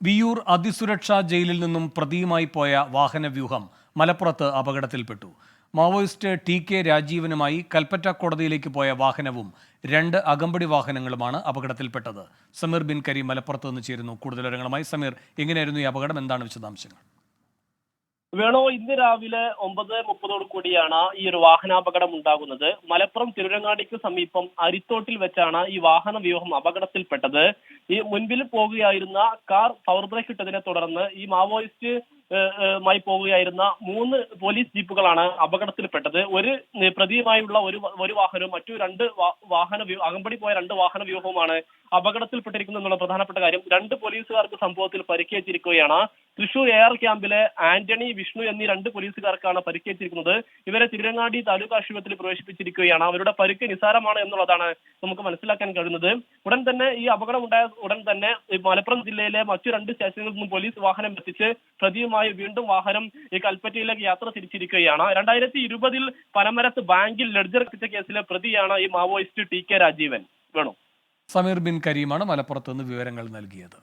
വിയൂർ അതിസുരക്ഷാ ജയിലിൽ നിന്നും പ്രതിയുമായി പോയ വാഹനവ്യൂഹം മലപ്പുറത്ത് അപകടത്തിൽപ്പെട്ടു. Maoist T K. രാജീവനുമായി കൽപ്പറ്റ കോടതിയിലേക്ക് പോയ വാഹനവും 2 അകമ്പടി വാഹനങ്ങളുമാണ് അപകടത്തിൽപ്പെട്ടത്. സമീർ ബിൻ കരീം മലപ്പുറത്ത് നിന്ന് ചേരുന്നു. കൂടുതൽ വിവരങ്ങളുമായി സമീർ, എങ്ങനെയായിരുന്നു ഈ അപകടം? എന്താണ് വിശദാംശങ്ങൾ? വേണോ, ഇന്ന് രാവിലെ 9:30 കൂടിയാണ് ഈ ഒരു വാഹനാപകടം ഉണ്ടാകുന്നത്. മലപ്പുറം തിരുരങ്ങാടിക്ക് സമീപം അരിത്തോട്ടിൽ വെച്ചാണ് ഈ വാഹന വ്യൂഹം അപകടത്തിൽപ്പെട്ടത്. ഈ മുൻപിൽ പോകുകയായിരുന്ന കാർ പവർ ബ്രേക്ക് ഇട്ടതിനെ തുടർന്ന് ഈ മാവോയിസ്റ്റ് മായി പോവുകയായിരുന്ന 3 പോലീസ് ജീപ്പുകളാണ് അപകടത്തിൽപ്പെട്ടത്. ഒരു പ്രതിയുമായുള്ള ഒരു വാഹനവും മറ്റു 2 അകമ്പടി പോയ 2 വാഹന വ്യൂഹവുമാണ് അപകടത്തിൽപ്പെട്ടിരിക്കുന്നത് എന്നുള്ള പ്രധാനപ്പെട്ട കാര്യം. 2 പോലീസുകാർക്ക് സംഭവത്തിൽ പരിക്കേറ്റിരിക്കുകയാണ്. തൃശൂർ എയർ ക്യാമ്പിലെ ആന്റണി, വിഷ്ണു എന്നീ 2 പോലീസുകാർക്കാണ് പരിക്കേറ്റിരിക്കുന്നത്. ഇവരെ തിരുരങ്ങാടി താലൂക്ക് ആശുപത്രിയിൽ പ്രവേശിപ്പിച്ചിരിക്കുകയാണ്. അവരുടെ പരിക്ക് നിസാരമാണ് എന്നുള്ളതാണ് നമുക്ക് മനസ്സിലാക്കാൻ കഴിയുന്നത്. ഉടൻ തന്നെ ഈ അപകടം ഉണ്ടായ ഉടൻ തന്നെ മലപ്പുറം ജില്ലയിലെ മറ്റു 2 സ്റ്റേഷനുകളിൽ നിന്നും പോലീസ് വാഹനം എത്തിച്ച് പ്രതിയുമായി വീണ്ടും വാഹനം ഈ കൽപ്പറ്റയിലേക്ക് യാത്ര തിരിച്ചിരിക്കുകയാണ്. 2020 പനമരത്ത് ബാങ്കിൽ ലെഡ്ജർ എത്തിച്ച കേസിലെ പ്രതിയാണ് ഈ മാവോയിസ്റ്റ് ടി.കെ. രാജീവൻ. വേണോ, സമീർ ബിൻ കരീമാണ് മലപ്പുറത്ത് നിന്ന് വിവരങ്ങൾ നൽകിയത്.